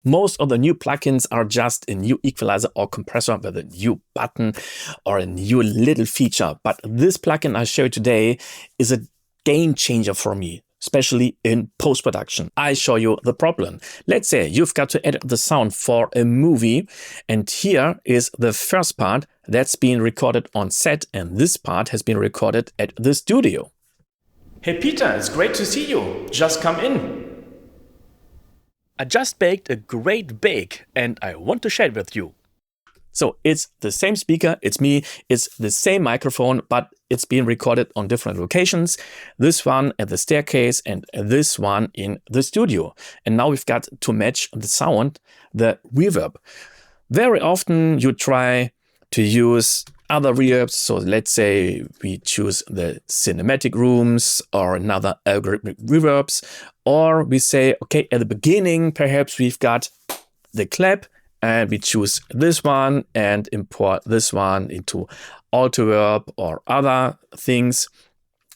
Most of the new plugins are just a new equalizer or compressor with a new button or a new little feature. But this plugin I show you today is a game changer for me, especially in post-production. I show you the problem. Let's say you've got to edit the sound for a movie, and here is the first part that's being recorded on set, and this part has been recorded at the studio. Hey Peter, it's great to see you. Just come in. I just baked a great bake and I want to share it with you. So it's the same speaker, it's me, it's the same microphone, but it's being recorded on different locations. This one at the staircase and this one in the studio. And now we've got to match the sound, the reverb. Very often you try to use other reverbs. So let's say we choose the cinematic rooms or another algorithmic reverbs, or we say, okay, at the beginning, perhaps we've got the clap and we choose this one and import this one into Alterverb or other things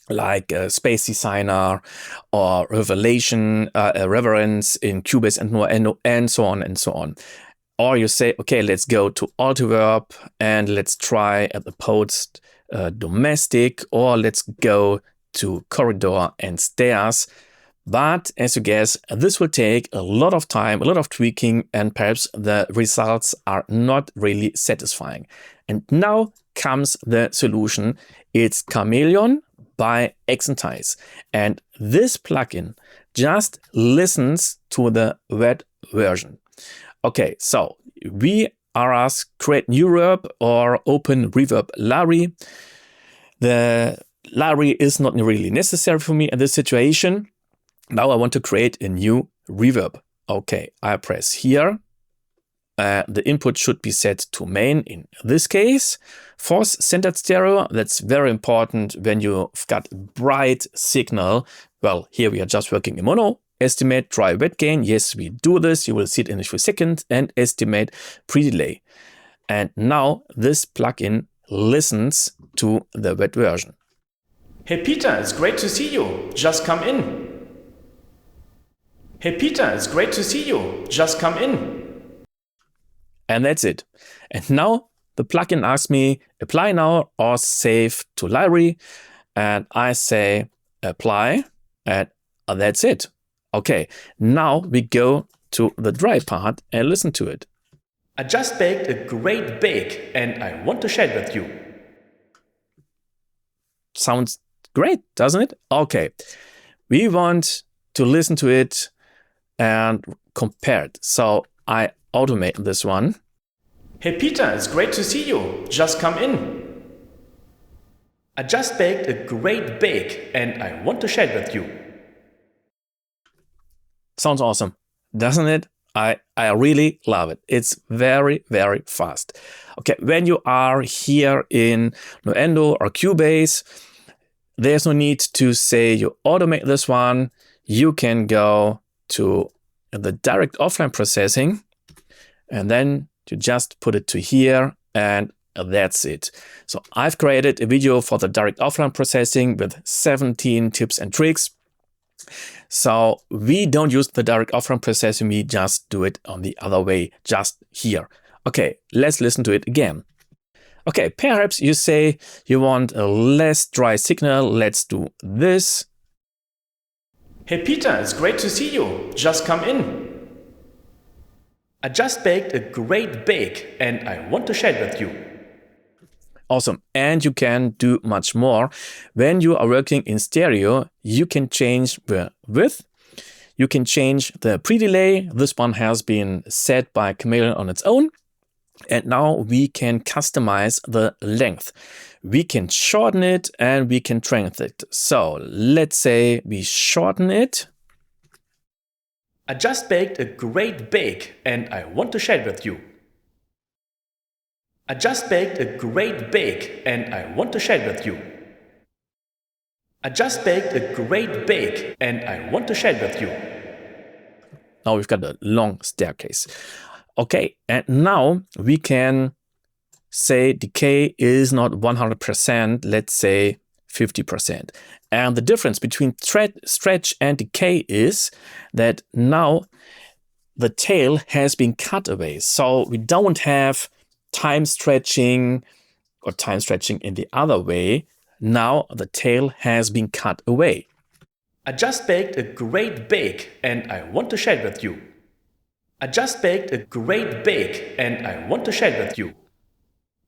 like Space Designer or Revelation, Reverence in Cubase and Nuendo, and so on and so on. Or you say, okay, let's go to Alterverb and let's try at the post domestic, or let's go to corridor and stairs. But as you guess, this will take a lot of time, a lot of tweaking, and perhaps the results are not really satisfying. And now comes the solution. It's Chameleon by Accentize. And this plugin just listens to the wet version. Okay, so we are asked create new reverb or open reverb library. The library is not really necessary for me in this situation. Now I want to create a new reverb. Okay, I press here. The input should be set to main in this case. Force centered stereo, that's very important when you've got bright signal. Well, here we are just working in mono. Estimate dry wet gain. Yes, we do this. You will see it in a few seconds. And estimate PreDelay. And now this plugin listens to the wet version. Hey Peter, it's great to see you. Just come in. Hey Peter, it's great to see you. Just come in. And that's it. And now the plugin asks me apply now or save to library. And I say apply, and that's it. Okay, now we go to the dry part and listen to it. I just baked a great bake and I want to share it with you. Sounds great, doesn't it? Okay, we want to listen to it and compare it. So I automate this one. Hey Peter, it's great to see you. Just come in. I just baked a great bake and I want to share it with you. Sounds awesome, doesn't it? I really love it. It's very, very fast. Okay, when you are here in Nuendo or Cubase, there's no need to say you automate this one. You can go to the direct offline processing and then you just put it to here and that's it. So I've created a video for the direct offline processing with 17 tips and tricks. So we don't use the direct offline processing, we just do it on the other way, just here. Okay, let's listen to it again. Okay, perhaps you say you want a less dry signal. Let's do this. Hey Peter, it's great to see you. Just come in. I just baked a great bake and I want to share it with you. Awesome. And you can do much more. When you are working in stereo, you can change the width. You can change the pre-delay. This one has been set by Chameleon on its own. And now we can customize the length. We can shorten it and we can strengthen it. So let's say we shorten it. I just baked a great bake and I want to share it with you. I just baked a great bake and I want to share it with you. I just baked a great bake and I want to share it with you. Now we've got a long staircase. Okay, and now we can say decay is not 100%, let's say 50%. And the difference between stretch and decay is that now the tail has been cut away. So we don't have time stretching or time stretching in the other way. Now the tail has been cut away. I just baked a great bake and I want to share it with you. I just baked a great bake and I want to share it with you.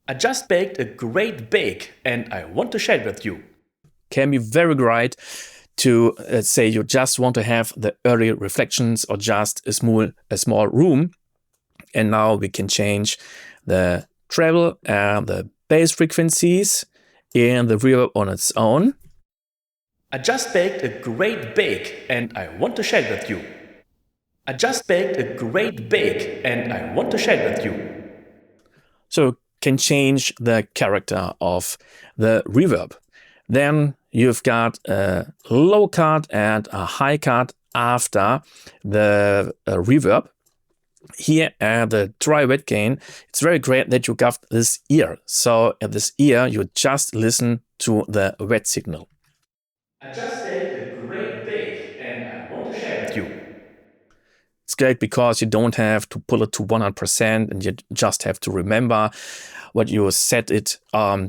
I just baked a great bake and I want to share it with you. Can be very great to, let's say you just want to have the early reflections or just a small room. And now we can change the treble and the bass frequencies and the reverb on its own. I just baked a great bake and I want to share it with you. I just baked a great bake and I want to share it with you. So can change the character of the reverb. Then you've got a low cut and a high cut after the reverb. Here at the dry wet gain, it's very great that you got this ear. So at this ear, you just listen to the wet signal. I just baked a great bake and I want to share it with you. It's great because you don't have to pull it to 100% and you just have to remember what you set it.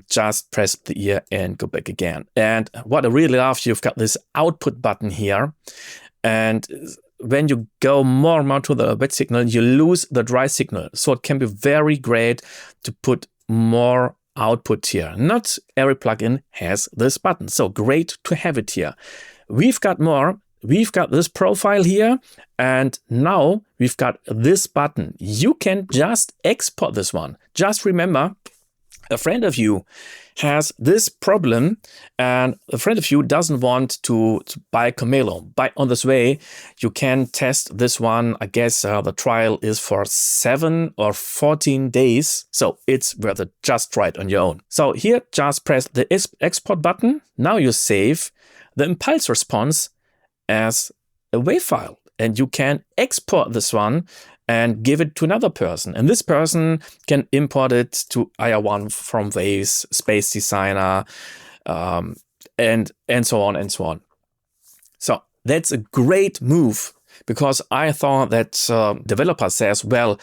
Just press the ear and go back again. And what I really love, you've got this output button here. And when you go more and more to the wet signal, you lose the dry signal. So it can be very great to put more output here. Not every plugin has this button. So great to have it here. We've got more. We've got this profile here, and now we've got this button. You can just export this one. Just remember, a friend of you has this problem, and a friend of you doesn't want to buy Chameleon. But on this way, you can test this one. I guess the trial is for 7 or 14 days, so it's worth it. Just try it on your own. So here, just press the export button. Now you save the impulse response as a WAV file, and you can export this one and give it to another person. And this person can import it to IR1 from Waves, Space Designer, and so on and so on. So that's a great move, because I thought that developer says, well,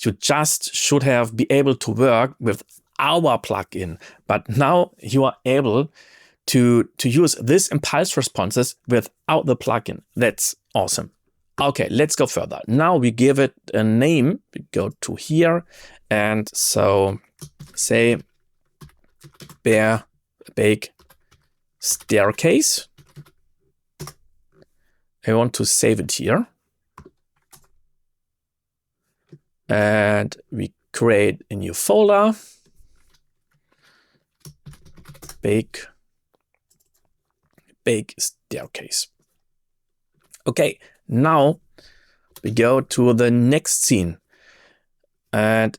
you just should have be able to work with our plugin, but now you are able to use this impulse responses without the plugin. That's awesome. Okay, let's go further. Now we give it a name. We go to here, and so say bear bake staircase. I want to save it here. And we create a new folder. Bake staircase. Okay, now we go to the next scene, and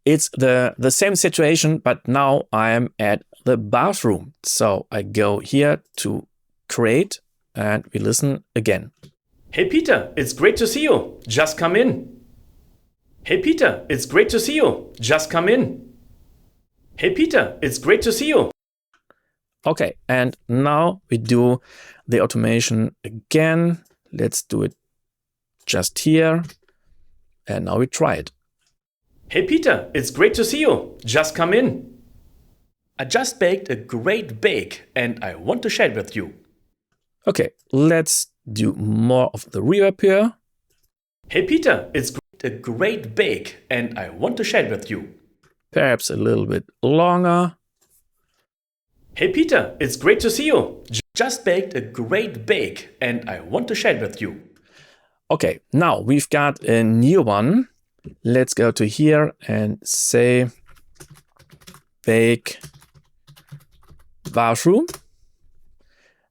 it's the same situation, but now I am at the bathroom. So I go here to create, and we listen again. Hey Peter, it's great to see you. Just come in. Hey Peter, it's great to see you. Just come in. Hey Peter, it's great to see you. Okay, and now we do the automation again. Let's do it just here. And now we try it. Hey Peter, it's great to see you. Just come in. I just baked a great bake and I want to share it with you. Okay, let's do more of the reverb here. Hey Peter, it's a great bake and I want to share it with you. Perhaps a little bit longer. Hey Peter, it's great to see you. Just baked a great bake and I want to share it with you. Okay, now we've got a new one. Let's go to here and say bake bathroom.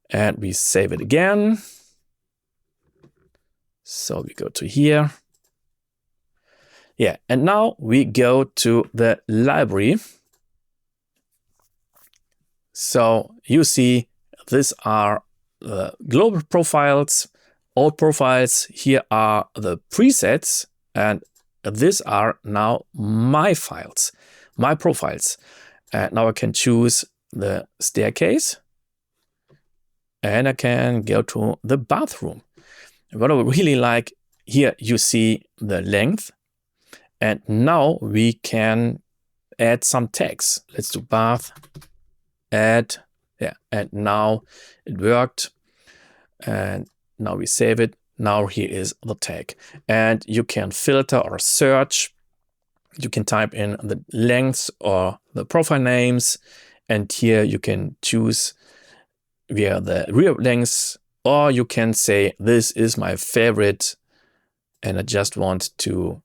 And we save it again. So we go to here. Yeah, and now we go to the library. So you see, these are the global profiles, all profiles. Here are the presets, and these are now my files, my profiles. And now I can choose the staircase, and I can go to the bathroom. And what I really like here you see the length. And now we can add some tags. Let's do bath, add, yeah, and now it worked. And now we save it. Now here is the tag. And you can filter or search. You can type in the lengths or the profile names. And here you can choose via the real lengths, or you can say, this is my favorite. And I just want to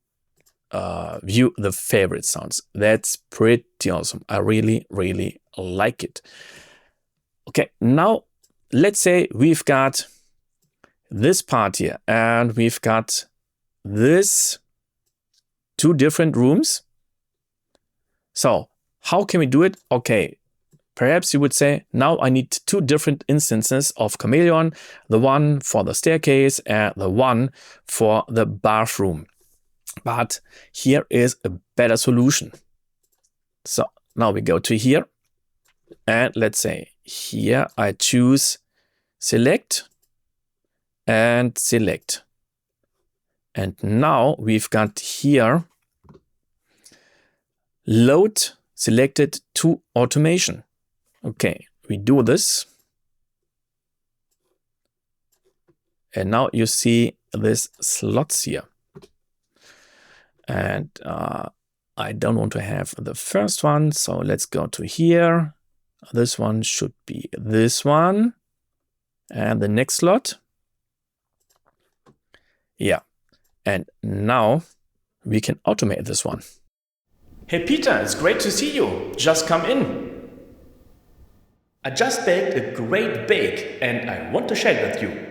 view the favorite sounds. That's pretty awesome. I really, really like it. Okay, now let's say we've got this part here and we've got this two different rooms. So how can we do it? Okay, perhaps you would say, now I need two different instances of Chameleon, the one for the staircase and the one for the bathroom. But here is a better solution. So now we go to here and let's say here I choose select and select. And now we've got here load selected to automation. Okay, we do this. And now you see this slots here. And I don't want to have the first one. So let's go to here. This one should be this one. And the next slot. Yeah. And now we can automate this one. Hey Peter, it's great to see you. Just come in. I just baked a great bake and I want to share it with you.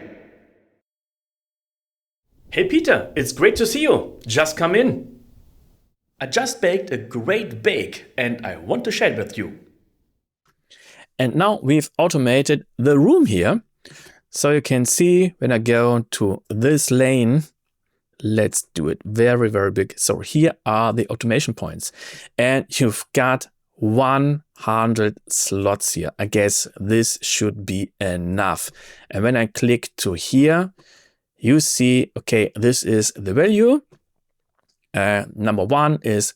Hey Peter, it's great to see you. Just come in. I just baked a great bake and I want to share it with you. And now we've automated the room here. So you can see when I go to this lane, let's do it very, very big. So here are the automation points and you've got 100 slots here. I guess this should be enough. And when I click to here, you see, okay, this is the value. Number one is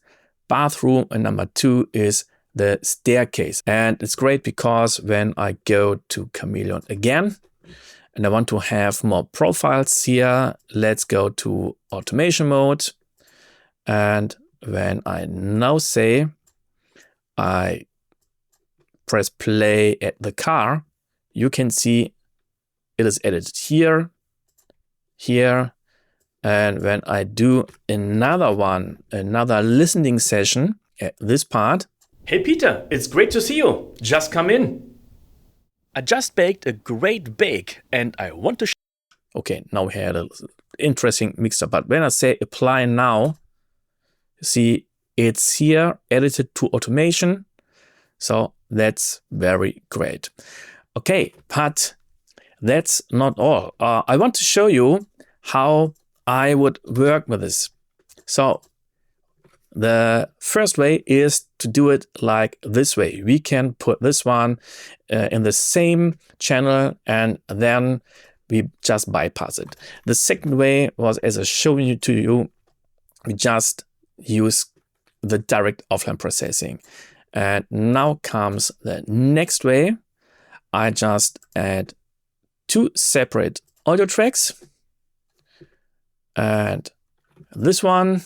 bathroom and number two is the staircase. And it's great because when I go to Chameleon again, and I want to have more profiles here, let's go to automation mode. And when I now say I press play at the car, you can see it is edited here, here. And when I do another one, another listening session at this part. Hey Peter, it's great to see you. Just come in. I just baked a great bake and I want to okay, now we had an interesting mixer, but when I say apply now, you see it's here edited to automation. So that's very great. Okay, but that's not all. I want to show you how I would work with this. So the first way is to do it like this way. We can put this one in the same channel and then we just bypass it. The second way was, as I showed you to you, we just use the direct offline processing. And now comes the next way. I just add two separate audio tracks. And this one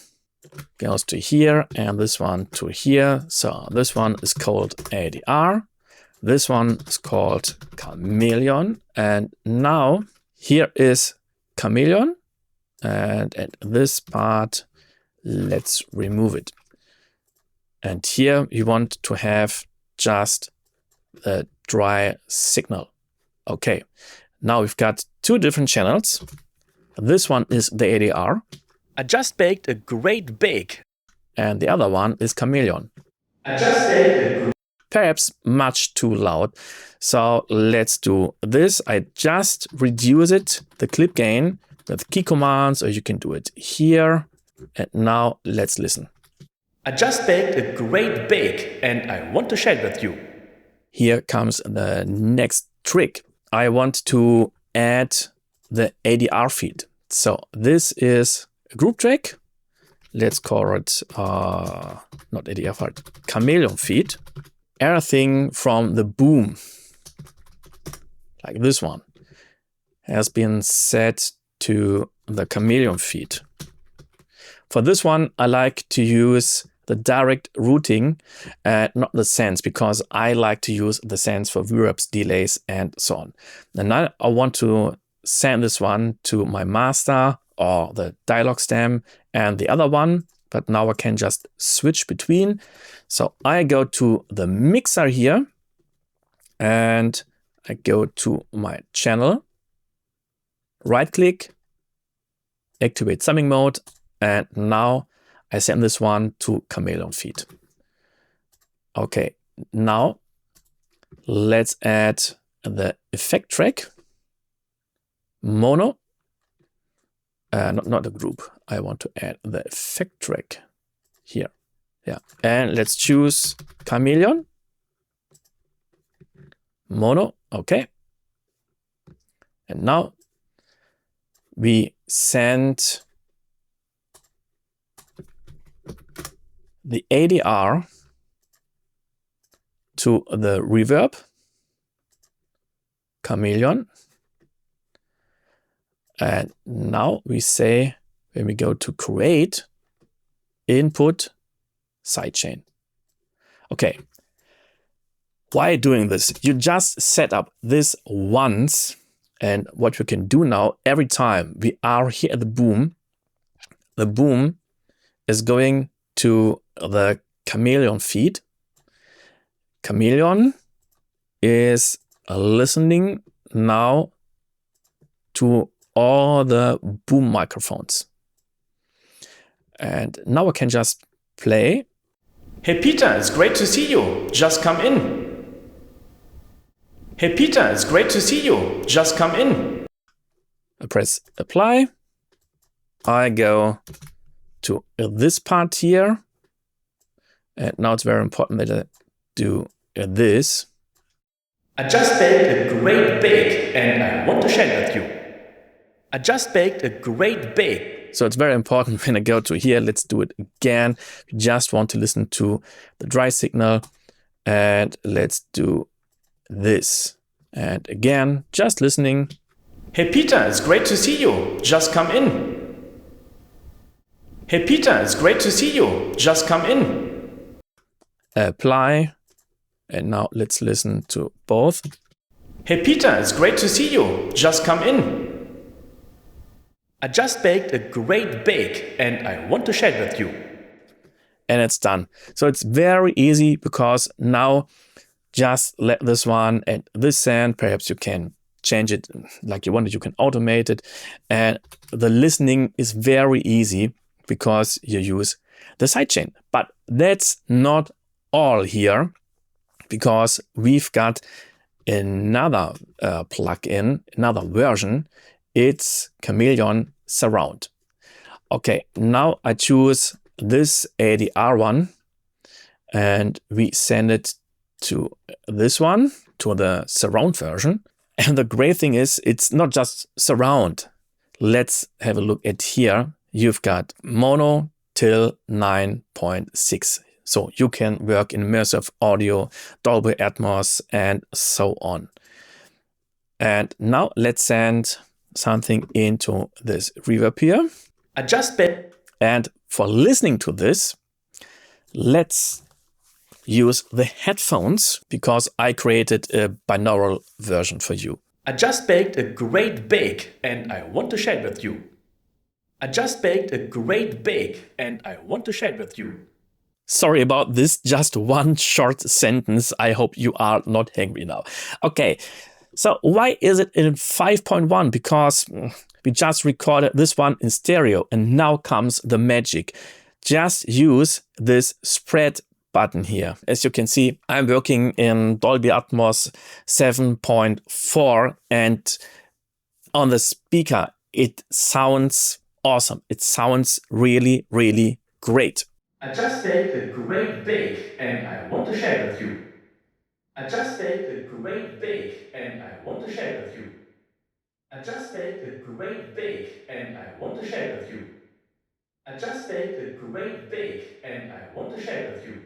goes to here and this one to here. So this one is called ADR. This one is called Chameleon. And now here is Chameleon. And at this part, let's remove it. And here we want to have just the dry signal. Okay, now we've got two different channels. This one is the ADR. I just baked a great bake. And the other one is Chameleon. I just baked a perhaps much too loud. So let's do this. I just reduce it, the clip gain, with key commands, or you can do it here. And now let's listen. I just baked a great bake and I want to share it with you. Here comes the next trick. I want to add the ADR feed. So this is a group track. Let's call it, not ADF, but Chameleon feed. Everything from the boom, like this one, has been set to the Chameleon feed. For this one, I like to use the direct routing and not the sends, because I like to use the sends for reverbs, delays, and so on. And now I want to send this one to my master or the dialog stem and the other one, but now I can just switch between. So I go to the mixer here and I go to my channel, right click, activate summing mode, and now I send this one to Chameleon feed. Okay, now let's add the effect track, mono, not a group. I want to add the effect track here. Yeah, and let's choose Chameleon, mono, okay. And now we send the ADR to the reverb, Chameleon. And now we say, when we go to create, input, sidechain. Okay. Why doing this? You just set up this once, and what you can do now, every time we are here at the boom is going to the Chameleon feed. Chameleon is listening now to all the boom microphones. And now I can just play. Hey Peter, it's great to see you. Just come in. Hey Peter, it's great to see you. Just come in. I press apply. I go to this part here. And now it's very important that I do this. I just baked a great bake and I want to share it with you. I just baked a great bake. So it's very important when I go to here, let's do it again. We just want to listen to the dry signal, and let's do this. And again, just listening. Hey Peter, it's great to see you. Just come in. Hey Peter, it's great to see you. Just come in. Apply. And now let's listen to both. Hey Peter, it's great to see you. Just come in. I just baked a great bake and I want to share it with you. And it's done. So it's very easy, because now just let this one and this send. Perhaps you can change it like you want it. You can automate it. And the listening is very easy because you use the sidechain. But that's not all here, because we've got another plugin, another version. It's Chameleon Surround. Okay, now I choose this ADR one and we send it to this one, to the surround version. And the great thing is, it's not just surround. Let's have a look at here. You've got mono till 9.6. So you can work in immersive audio, Dolby Atmos, and so on. And now let's send something into this reverb here. I just baked. And for listening to this, let's use the headphones, because I created a binaural version for you. I just baked a great bake and I want to share it with you. I just baked a great bake and I want to share it with you. Sorry about this, just one short sentence. I hope you are not angry now. Okay, so why is it in 5.1? Because we just recorded this one in stereo, and now comes the magic. Just use this spread button here. As you can see, I'm working in Dolby Atmos 7.4, and on the speaker, it sounds awesome. It sounds really, really great. I just baked a great bake and I want to share it with you. I just baked a great bake and I want to share it with you. I just baked a great bake and I want to share it with you. I just baked a great bake and I want to share it with you.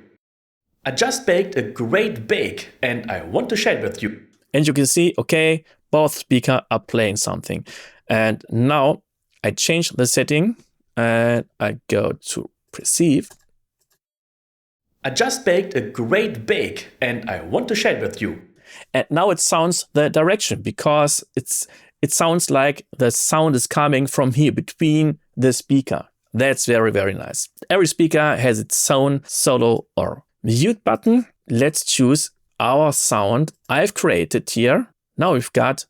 I just baked a great bake and I want to share it with you. And you can see, okay, both speakers are playing something. And now I change the setting and I go to perceive. I just baked a great bake and I want to share it with you. And now it sounds the direction because it sounds like the sound is coming from here between the speaker. That's very, very nice. Every speaker has its own solo or mute button. Let's choose our sound I've created here. Now we've got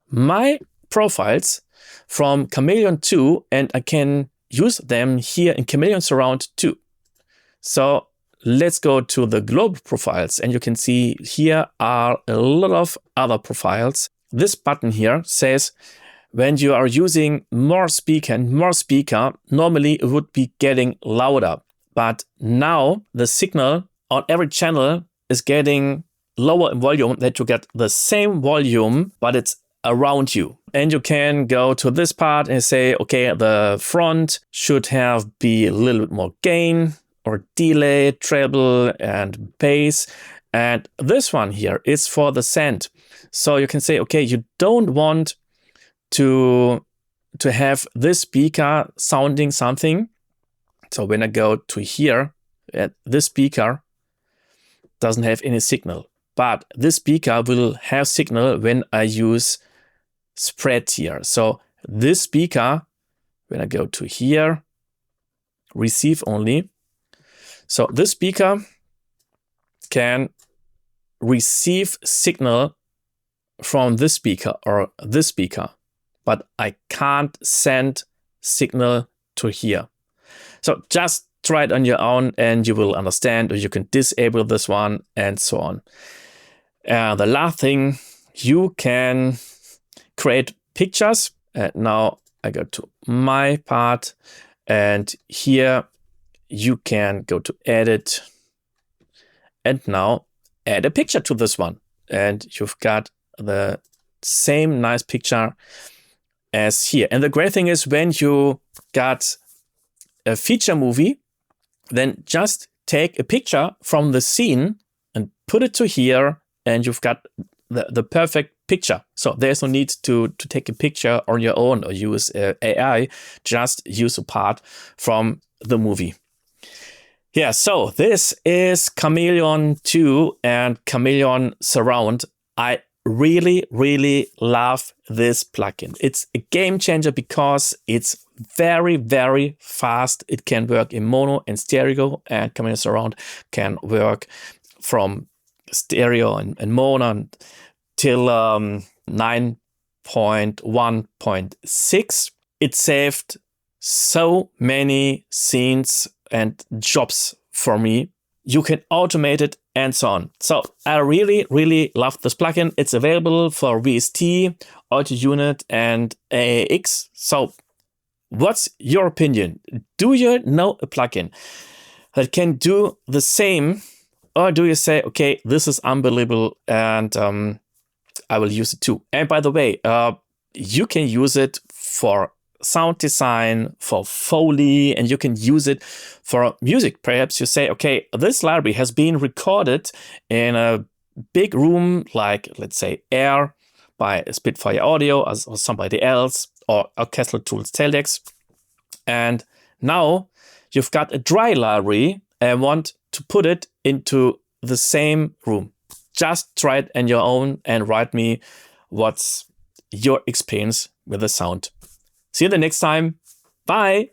my profiles from Chameleon2 and I can use them here in Chameleon Surround too. So let's go to the global profiles and you can see here are a lot of other profiles. This button here says when you are using more speaker and more speaker, normally it would be getting louder. But now the signal on every channel is getting lower in volume, that you get the same volume, but it's around you. And you can go to this part and say, okay, the front should be a little bit more gain or delay, treble and bass. And this one here is for the send. So you can say, okay, you don't want to have this speaker sounding something. So when I go to here, this speaker doesn't have any signal, but this speaker will have signal when I use spread here. So this speaker, when I go to here, receive only. So this speaker can receive signal from this speaker or this speaker, but I can't send signal to here. So just try it on your own and you will understand, or you can disable this one and so on. The last thing, you can create pictures. And now I go to my part and here you can go to edit and now add a picture to this one. And you've got the same nice picture as here. And the great thing is when you got a feature movie, then just take a picture from the scene and put it to here and you've got the perfect picture. So there's no need to take a picture on your own or use AI, just use a part from the movie. Yeah, so this is Chameleon2 and Chameleon Surround. I really, really love this plugin. It's a game changer because it's very, very fast. It can work in mono and stereo, and Chameleon Surround can work from stereo and mono till 9.1.6. It saved so many scenes and jobs for me. You can automate it and so on. So I really, really love this plugin. It's available for VST, Audio Unit and AAX. So what's your opinion? Do you know a plugin that can do the same? Or do you say, okay, this is unbelievable and I will use it too? And by the way, you can use it for sound design, for Foley, and you can use it for music. Perhaps you say, okay, this library has been recorded in a big room, like let's say Air by Spitfire Audio or somebody else, or Orchestral Tools Teldex. And now you've got a dry library and want to put it into the same room. Just try it on your own and write me what's your experience with the sound. See you the next time. Bye.